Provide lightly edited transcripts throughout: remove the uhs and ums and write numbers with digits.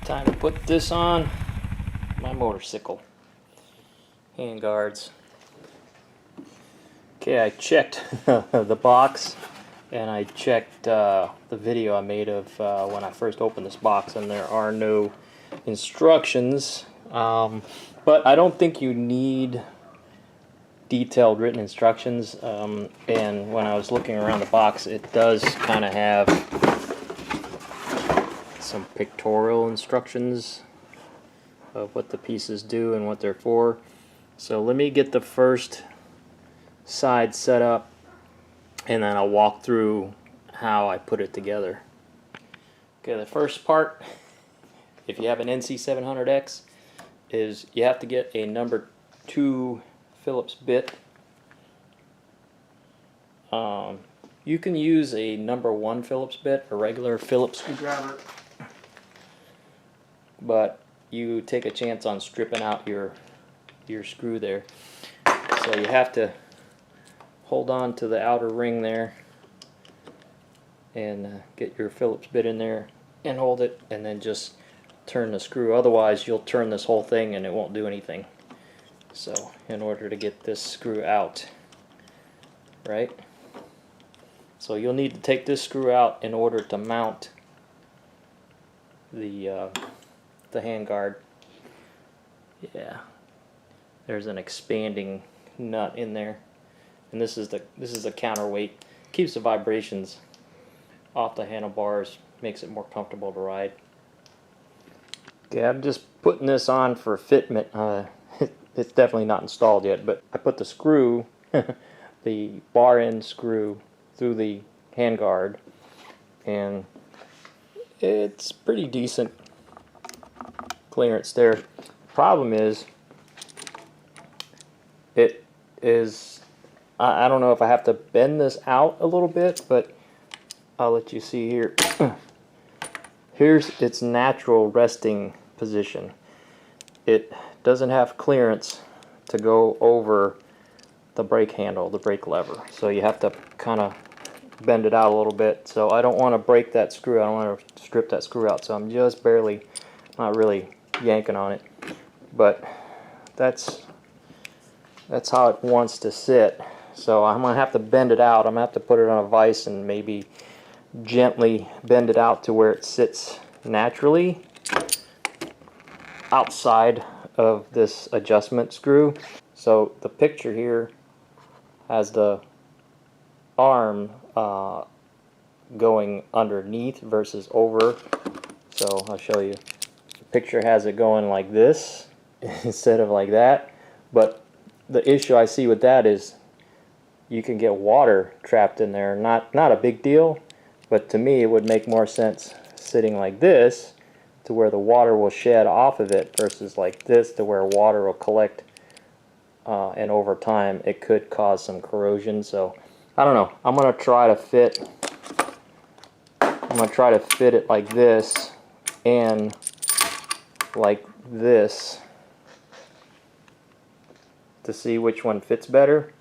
Time to put this on my motorcycle. Hand guards. Okay, I checked the box and I checked the video I made of when I first opened this box, and there are no instructions, but I don't think you need detailed written instructions, and when I was looking around the box, it does kind of have some pictorial instructions of what the pieces do and what they're for. So let me get the first side set up, and then I'll walk through how I put it together. Okay, the first part, if you have an NC700X, is you have to get a number 2 Phillips bit. You can use a number 1 Phillips bit, a regular Phillips screwdriver, but you take a chance on stripping out your screw there. So you have to hold on to the outer ring there and get your Phillips bit in there and hold it, and then just turn the screw. Otherwise you'll turn this whole thing and it won't do anything. So in order to get this screw out, right? So you'll need to take this screw out in order to mount the handguard. Yeah, there's an expanding nut in there, and this is the counterweight. Keeps the vibrations off the handlebars, makes it more comfortable to ride. Okay, I'm just putting this on for fitment. It's definitely not installed yet, but I put the screw, the bar end screw, through the handguard, and it's pretty decent clearance there. The problem is, I don't know if I have to bend this out a little bit, but I'll let you see here. Here's its natural resting position. It doesn't have clearance to go over the brake handle, the brake lever, so you have to kind of bend it out a little bit. So I don't want to break that screw, I don't want to strip that screw out, so I'm just barely, not really yanking on it, but that's how it wants to sit. So I'm going to have to bend it out. I'm going to have to put it on a vise and maybe gently bend it out to where it sits naturally outside of this adjustment screw. So the picture here has the arm going underneath versus over. So I'll show you. The picture has it going like this instead of like that. But the issue I see with that is you can get water trapped in there. Not a big deal, but to me it would make more sense sitting like this to where the water will shed off of it versus like this to where water will collect, and over time it could cause some corrosion. So I don't know. I'm gonna try to fit it like this and like this to see which one fits better,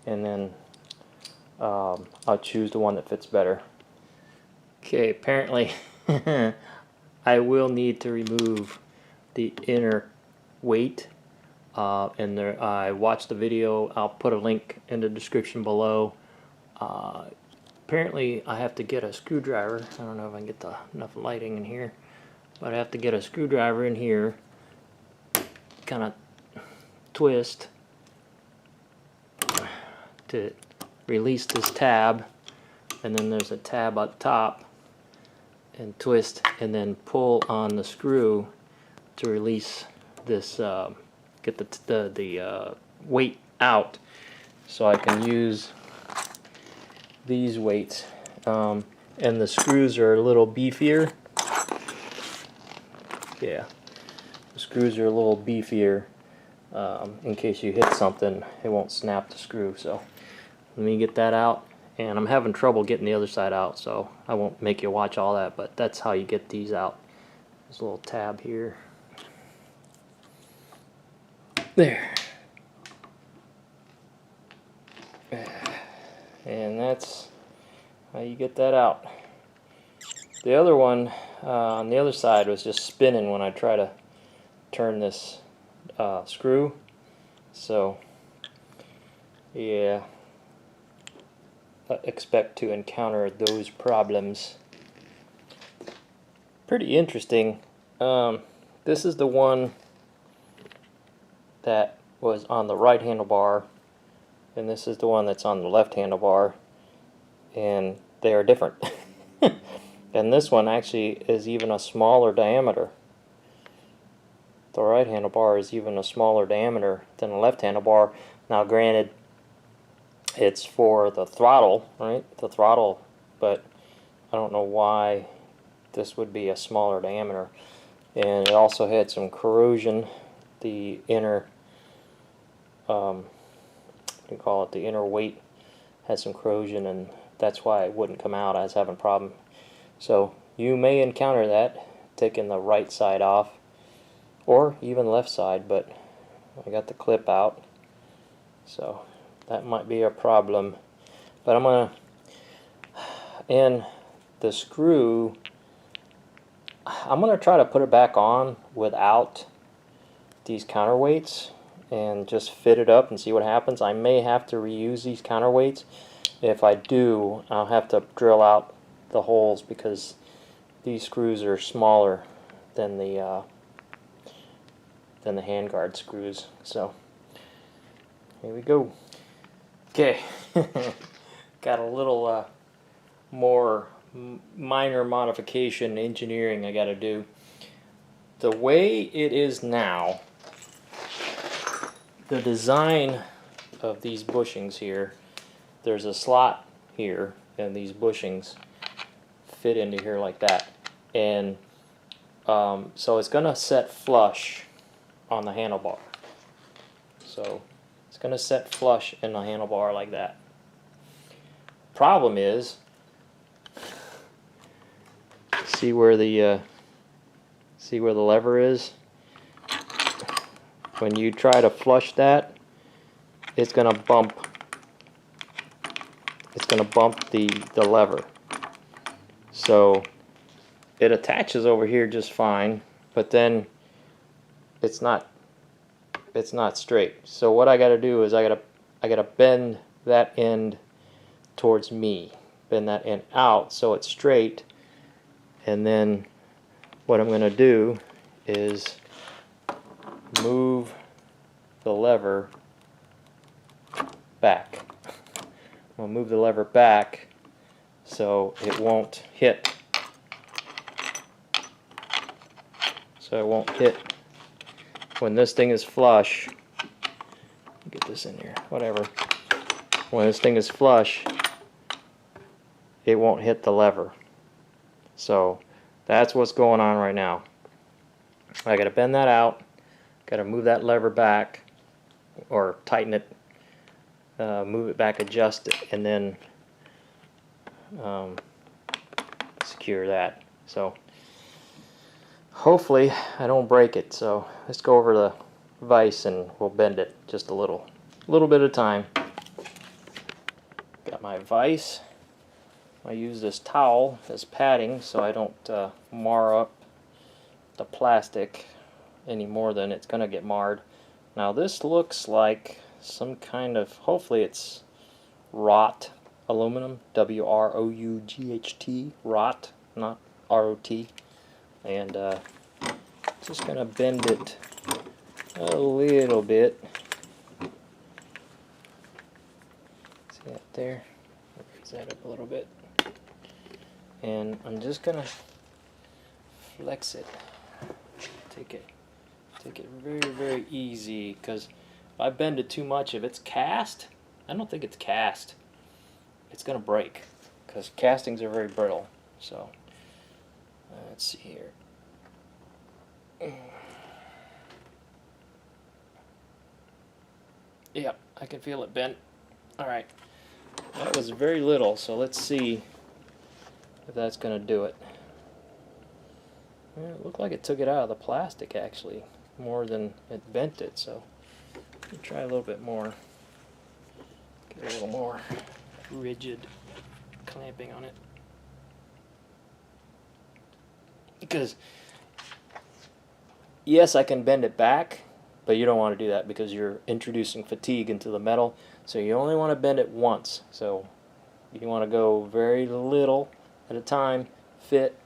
and then I'll choose the one that fits better. Okay, apparently I will need to remove the inner weight, and I watched the video. I'll put a link in the description below. Apparently I have to get a screwdriver. I don't know if I can get enough lighting in here, but I have to get a screwdriver in here, kind of twist to release this tab, and then there's a tab up top, and twist and then pull on the screw to release this, get the weight out, so I can use these weights, and the screws are a little beefier. Yeah, the screws are a little beefier. In case you hit something, it won't snap the screw. So let me get that out, and I'm having trouble getting the other side out, so I won't make you watch all that, but that's how you get these out. There's a little tab here. There. And that's how you get that out. The other one on the other side was just spinning when I try to turn this screw. So yeah, I expect to encounter those problems. Pretty interesting. This is the one that was on the right handlebar, and this is the one that's on the left handlebar, and they are different. And this one actually is even a smaller diameter. The right handlebar is even a smaller diameter than the left handlebar. Now granted, it's for the throttle, right? The throttle, but I don't know why this would be a smaller diameter. And it also had some corrosion. The inner, what do you call it? The inner weight had some corrosion, and that's why it wouldn't come out. I was having a problem. So you may encounter that taking the right side off, or even left side, but I got the clip out, so that might be a problem. But I'm gonna, and the screw, I'm gonna try to put it back on without these counterweights and just fit it up and see what happens. I may have to reuse these counterweights. If I do, I'll have to drill out the holes because these screws are smaller than the handguard screws. So here we go. Okay, got a little more minor modification engineering I got to do. The way it is now, the design of these bushings here, there's a slot here, and these bushings fit into here like that, and so it's gonna set flush on the handlebar. So it's gonna set flush in the handlebar like that. Problem is, see where the lever is? When you try to flush that, it's gonna bump. It's gonna bump the lever. So it attaches over here just fine, but then it's not straight. So what I got to do is I got to bend that end towards me, bend that end out so it's straight, and then what I'm going to do is move the lever back. I'm going to move the lever back so it won't hit. So it won't hit when this thing is flush. Get this in here, whatever. When this thing is flush, it won't hit the lever. So that's what's going on right now. I got to bend that out, got to move that lever back, or tighten it, move it back, adjust it, and then secure that. So hopefully I don't break it. So let's go over the vise and we'll bend it just a little bit of time. Got my vise. I use this towel as padding so I don't mar up the plastic any more than it's gonna get marred. Now this looks like some kind of, hopefully it's wrought aluminum, W-R-O-U-G-H-T, wrought, not R-O-T. And just gonna bend it a little bit. See that there? Raise that up a little bit. And I'm just gonna flex it. Take it very, very easy, because if I bend it too much, if it's cast, I don't think it's cast, it's gonna break, because castings are very brittle. So let's see here. Yep, I can feel it bent. Alright, that was very little, so let's see if that's going to do it. Well, it looked like it took it out of the plastic actually, more than it bent it, so let me try a little bit more. Get a little more rigid clamping on it. because yes, I can bend it back, but you don't want to do that because you're introducing fatigue into the metal. So you only want to bend it once. So you want to go very little at a time, fit.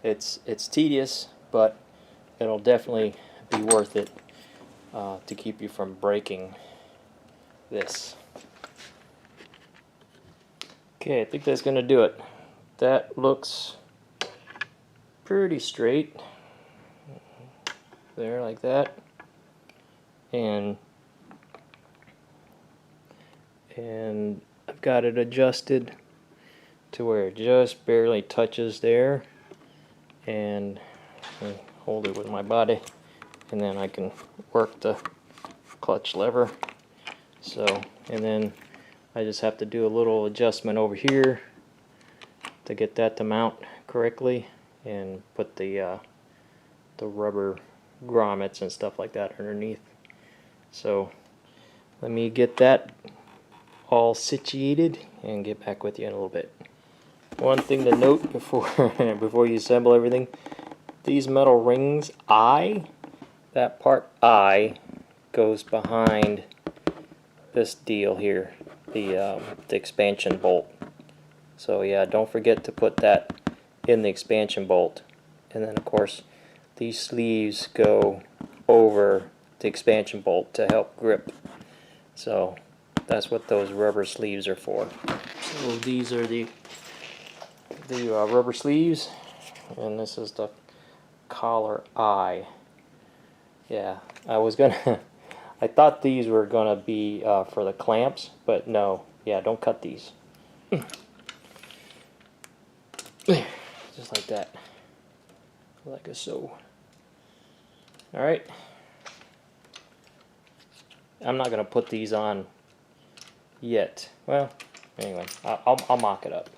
It's tedious, but it'll definitely be worth it to keep you from breaking this. Okay, I think that's going to do it. That looks pretty straight. There, like that. And I've got it adjusted to where it just barely touches there. And I hold it with my body, and then I can work the clutch lever. So, and then I just have to do a little adjustment over here to get that to mount correctly, and put the rubber grommets and stuff like that underneath. So let me get that all situated and get back with you in a little bit. One thing to note before before you assemble everything, these metal rings that part I goes behind this deal here, the expansion bolt. So yeah, don't forget to put that in the expansion bolt. And then of course these sleeves go over the expansion bolt to help grip. So that's what those rubber sleeves are for. So these are the rubber sleeves, and this is the collar eye. Yeah, I thought these were gonna be for the clamps, but no. Yeah, don't cut these. Just like that, like so. All right. I'm not gonna put these on yet. Well, anyway, I'll mock it up.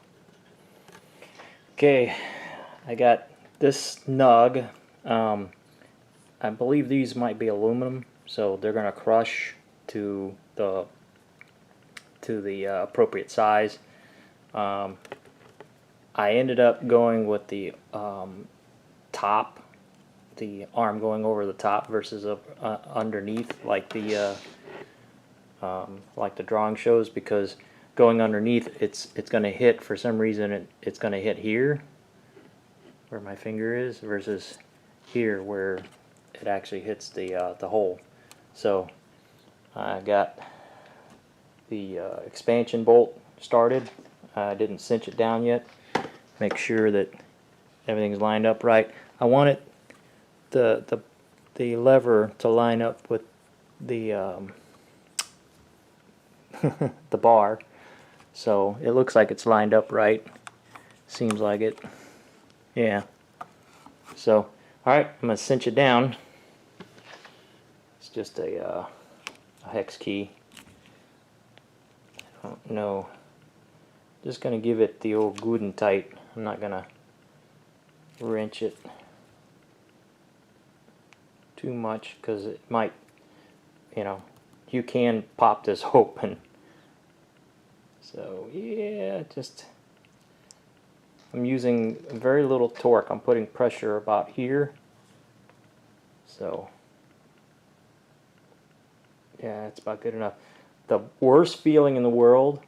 Okay, I got this nug. I believe these might be aluminum, so they're gonna crush to the appropriate size. I ended up going with the top, the arm going over the top versus underneath, like the drawing shows, because going underneath, it's going to hit, for some reason it's going to hit here where my finger is versus here where it actually hits the hole. So I got the expansion bolt started. I didn't cinch it down yet. Make sure that everything's lined up right. I wanted the lever to line up with the the bar, so it looks like it's lined up right. Seems like it. Yeah. So, all right, I'm gonna cinch it down. It's just a hex key. I don't know. Just gonna give it the old good and tight. I'm not gonna wrench it too much because it might, you can pop this open. So yeah, I'm using very little torque. I'm putting pressure about here. So yeah, it's about good enough. The worst feeling in the world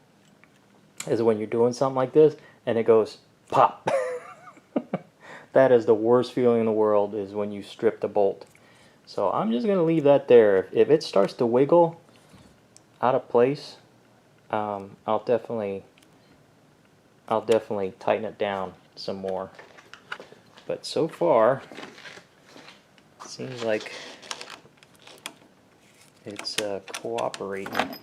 is when you're doing something like this and it goes pop. That is the worst feeling in the world, is when you strip the bolt. So I'm just going to leave that there. If it starts to wiggle out of place, I'll definitely tighten it down some more. But so far, it seems like it's cooperating.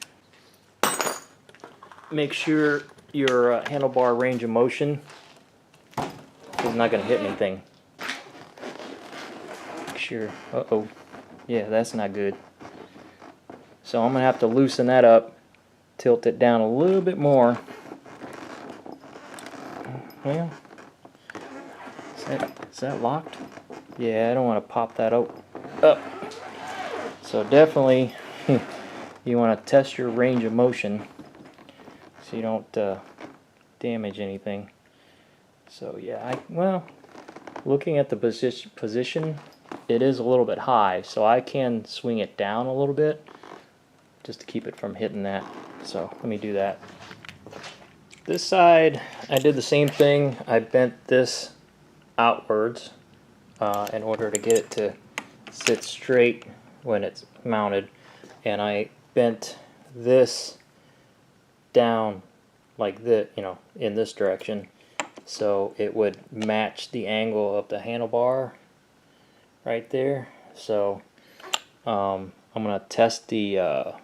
Make sure your handlebar range of motion is not going to hit anything. Make sure. Uh-oh. Yeah, that's not good. So I'm going to have to loosen that up, tilt it down a little bit more. Well, is that locked? Yeah, I don't want to pop that up. So definitely you want to test your range of motion so you don't damage anything. So yeah, looking at the position, it is a little bit high, so I can swing it down a little bit just to keep it from hitting that. So let me do that. This side, I did the same thing. I bent this outwards in order to get it to sit straight when it's mounted, and I bent this down like this, you know, in this direction, so it would match the angle of the handlebar right there. So I'm gonna test the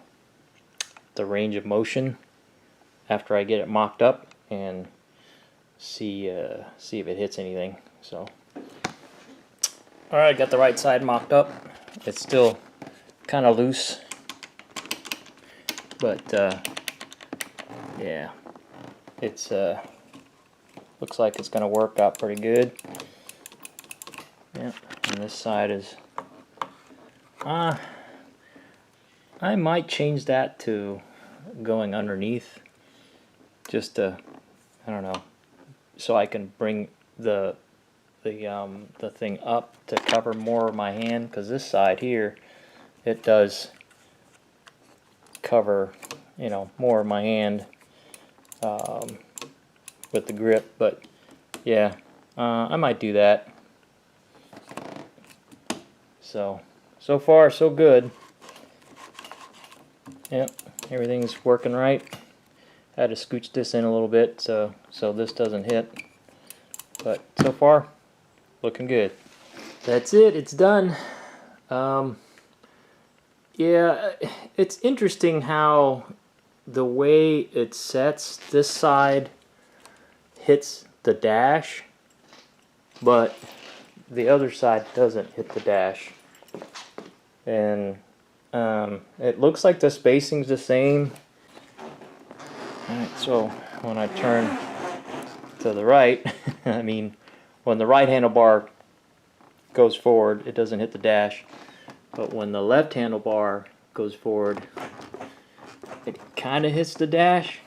range of motion after I get it mocked up and see if it hits anything. So, all right, got the right side mocked up. It's still kind of loose, but yeah, it's looks like it's gonna work out pretty good. Yeah, and this side is I might change that to going underneath, just to, I don't know, so I can bring the thing up to cover more of my hand, because this side here, it does cover, you know, more of my hand with the grip. But yeah, I might do that. So far so good. Yep, everything's working right. Had to scooch this in a little bit so this doesn't hit, but so far looking good. That's it, it's done. Yeah, it's interesting how the way it sets, this side hits the dash, but the other side doesn't hit the dash. And it looks like the spacing's the same. Alright, so when I turn to the right, I mean, when the right handlebar goes forward, it doesn't hit the dash. But when the left handlebar goes forward, it kind of hits the dash.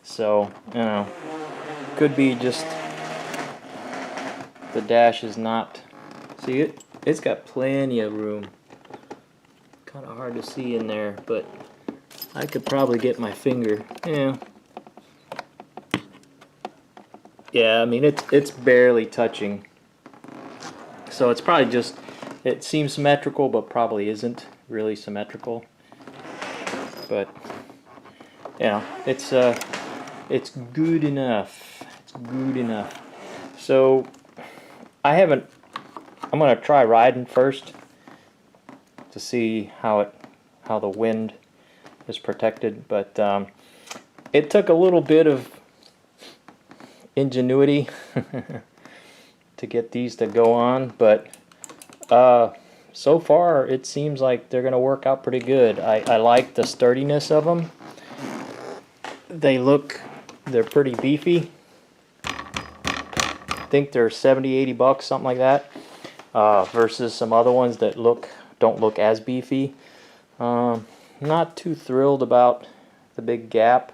So, you know, could be just the dash is not, see it? It's got plenty of room. Kind of hard to see in there, but I could probably get my finger. Yeah, I mean, it's barely touching. So it's probably just, it seems symmetrical, but probably isn't really symmetrical. But you know, it's good enough. It's good enough. So I'm gonna try riding first to see how the wind is protected. But it took a little bit of ingenuity to get these to go on, but so far it seems like they're gonna work out pretty good. I like the sturdiness of them. They're pretty beefy. I think they're 70-80 bucks, something like that, versus some other ones that don't look as beefy. Not too thrilled about the big gap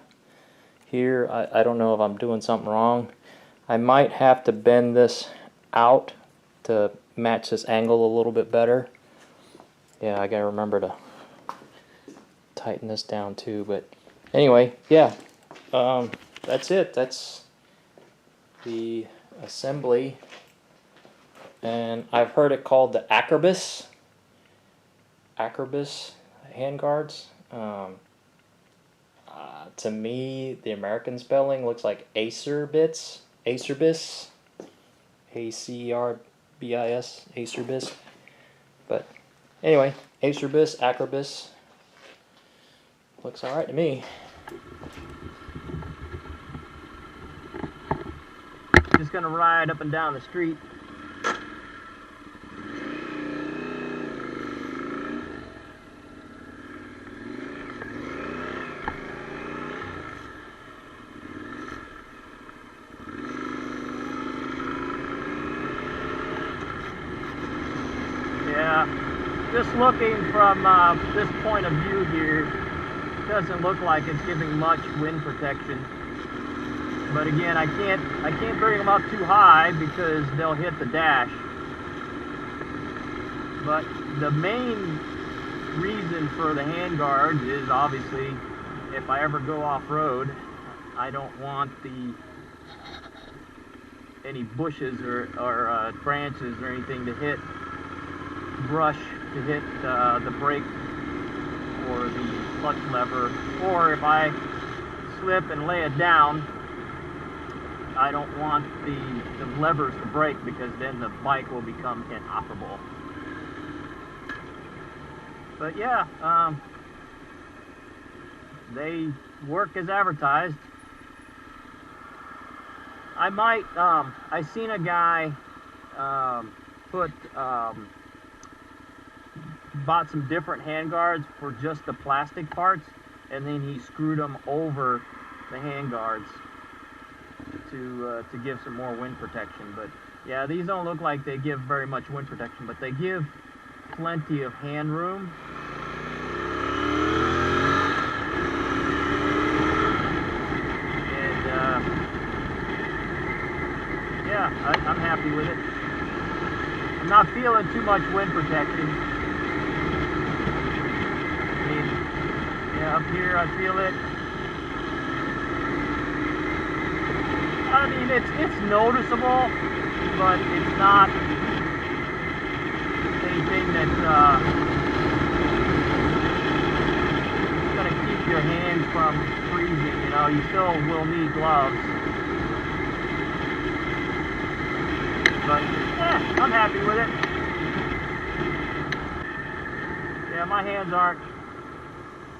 here. I don't know if I'm doing something wrong. I might have to bend this out to match this angle a little bit better. Yeah, I gotta remember to tighten this down too. But anyway, yeah, that's it. That's the assembly, and I've heard it called the Acerbis handguards. To me, the American spelling looks like Acerbis, A-C-E-R-B-I-S, Acerbis. But anyway, Acerbis. Looks alright to me. Just gonna ride up and down the street. Yeah, just looking from this point of view here, doesn't look like it's giving much wind protection. But again, I can't bring them up too high because they'll hit the dash. But the main reason for the handguards is obviously if I ever go off-road, I don't want any bushes or branches or anything to hit, brush to hit the brake or the clutch lever, or if I slip and lay it down, I don't want the levers to break because then the bike will become inoperable. But yeah, they work as advertised. I might, I seen a guy bought some different handguards for just the plastic parts, and then he screwed them over the handguards to give some more wind protection. But yeah, these don't look like they give very much wind protection, but they give plenty of hand room. And yeah, I'm happy with it. I'm not feeling too much wind protection. I mean, yeah, up here I feel it. I mean, it's noticeable, but it's not anything that's going to keep your hands from freezing. You know, you still will need gloves. But, yeah, I'm happy with it. Yeah, my hands aren't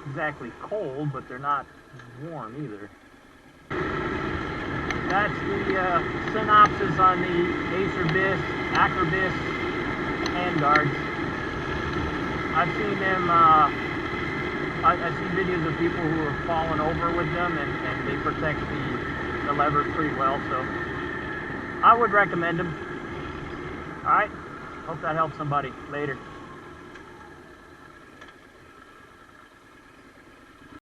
exactly cold, but they're not warm either. That's the synopsis on the Acerbis handguards. I've seen them, I've seen videos of people who have fallen over with them, and they protect the levers pretty well, so I would recommend them. Alright, hope that helps somebody. Later.